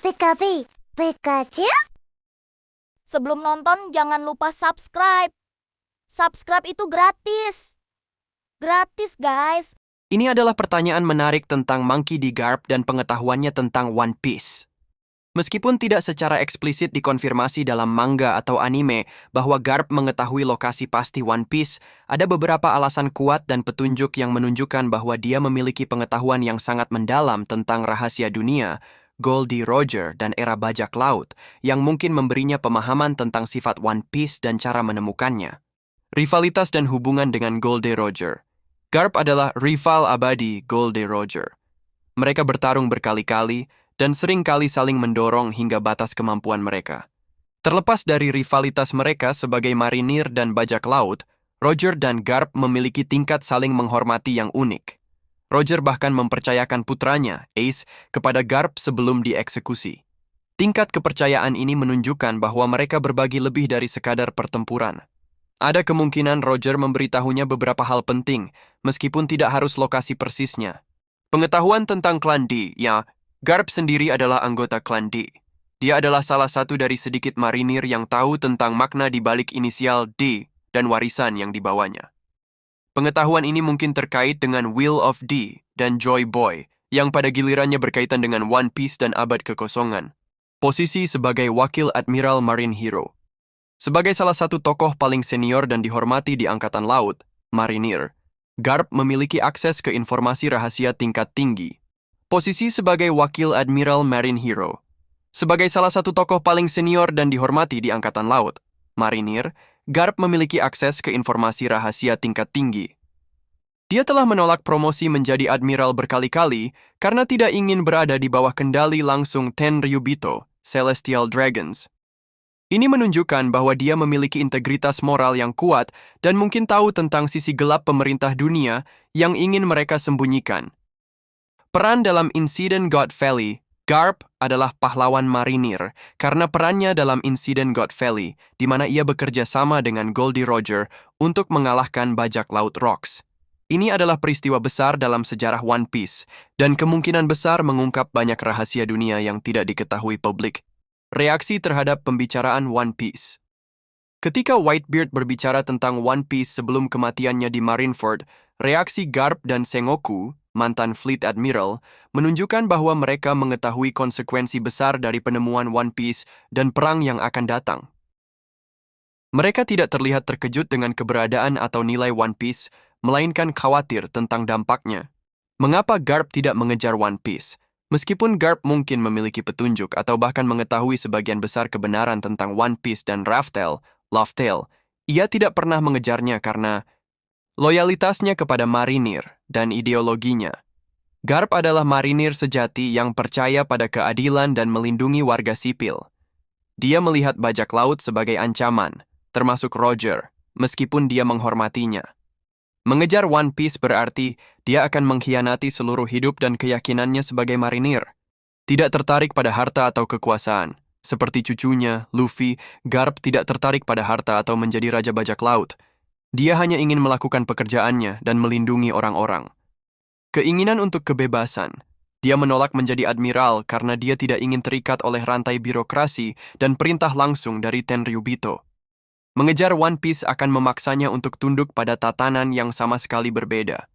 Pikapi, Pikachu? Sebelum nonton, jangan lupa subscribe. Subscribe itu gratis. Gratis, guys. Ini adalah pertanyaan menarik tentang Monkey D. Garp dan pengetahuannya tentang One Piece. Meskipun tidak secara eksplisit dikonfirmasi dalam manga atau anime bahwa Garp mengetahui lokasi pasti One Piece, ada beberapa alasan kuat dan petunjuk yang menunjukkan bahwa dia memiliki pengetahuan yang sangat mendalam tentang rahasia dunia, Goldie Roger, dan era bajak laut, yang mungkin memberinya pemahaman tentang sifat One Piece dan cara menemukannya. Rivalitas dan hubungan dengan Goldie Roger. Garp adalah rival abadi Goldie Roger. Mereka bertarung berkali-kali dan sering kali saling mendorong hingga batas kemampuan mereka. Terlepas dari rivalitas mereka sebagai marinir dan bajak laut, Roger dan Garp memiliki tingkat saling menghormati yang unik. Roger bahkan mempercayakan putranya, Ace, kepada Garp sebelum dieksekusi. Tingkat kepercayaan ini menunjukkan bahwa mereka berbagi lebih dari sekadar pertempuran. Ada kemungkinan Roger memberitahunya beberapa hal penting, meskipun tidak harus lokasi persisnya. Pengetahuan tentang klan D, ya, Garp sendiri adalah anggota klan D. Dia adalah salah satu dari sedikit marinir yang tahu tentang makna di balik inisial D dan warisan yang dibawanya. Pengetahuan ini mungkin terkait dengan Will of D dan Joy Boy, yang pada gilirannya berkaitan dengan One Piece dan Abad Kekosongan. Posisi sebagai Wakil Admiral Marine Hero. Sebagai salah satu tokoh paling senior dan dihormati di Angkatan Laut, Marinir, Garp memiliki akses ke informasi rahasia tingkat tinggi. Posisi sebagai Wakil Admiral Marine Hero. Sebagai salah satu tokoh paling senior dan dihormati di Angkatan Laut, Marinir, Garp memiliki akses ke informasi rahasia tingkat tinggi. Dia telah menolak promosi menjadi admiral berkali-kali karena tidak ingin berada di bawah kendali langsung Tenryubito, Celestial Dragons. Ini menunjukkan bahwa dia memiliki integritas moral yang kuat dan mungkin tahu tentang sisi gelap pemerintah dunia yang ingin mereka sembunyikan. Peran dalam insiden God Valley, Garp adalah pahlawan marinir karena perannya dalam insiden God Valley, di mana ia bekerja sama dengan Goldie Roger untuk mengalahkan bajak laut Rocks. Ini adalah peristiwa besar dalam sejarah One Piece dan kemungkinan besar mengungkap banyak rahasia dunia yang tidak diketahui publik. Reaksi terhadap pembicaraan One Piece. Ketika Whitebeard berbicara tentang One Piece sebelum kematiannya di Marineford, reaksi Garp dan Sengoku, mantan Fleet Admiral, menunjukkan bahwa mereka mengetahui konsekuensi besar dari penemuan One Piece dan perang yang akan datang. Mereka tidak terlihat terkejut dengan keberadaan atau nilai One Piece, melainkan khawatir tentang dampaknya. Mengapa Garp tidak mengejar One Piece? Meskipun Garp mungkin memiliki petunjuk atau bahkan mengetahui sebagian besar kebenaran tentang One Piece dan Raftel, Loftail, ia tidak pernah mengejarnya karena loyalitasnya kepada marinir dan ideologinya. Garp adalah marinir sejati yang percaya pada keadilan dan melindungi warga sipil. Dia melihat bajak laut sebagai ancaman, termasuk Roger, meskipun dia menghormatinya. Mengejar One Piece berarti dia akan mengkhianati seluruh hidup dan keyakinannya sebagai marinir. Tidak tertarik pada harta atau kekuasaan. Seperti cucunya, Luffy, Garp tidak tertarik pada harta atau menjadi raja bajak laut. Dia hanya ingin melakukan pekerjaannya dan melindungi orang-orang. Keinginan untuk kebebasan. Dia menolak menjadi admiral karena dia tidak ingin terikat oleh rantai birokrasi dan perintah langsung dari Tenryubito. Mengejar One Piece akan memaksanya untuk tunduk pada tatanan yang sama sekali berbeda.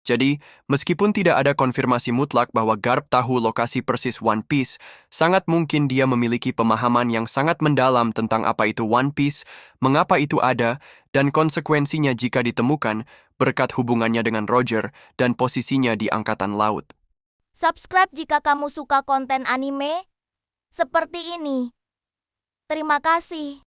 Jadi, meskipun tidak ada konfirmasi mutlak bahwa Garp tahu lokasi persis One Piece, sangat mungkin dia memiliki pemahaman yang sangat mendalam tentang apa itu One Piece, mengapa itu ada, dan konsekuensinya jika ditemukan berkat hubungannya dengan Roger dan posisinya di Angkatan Laut. Subscribe jika kamu suka konten anime seperti ini. Terima kasih.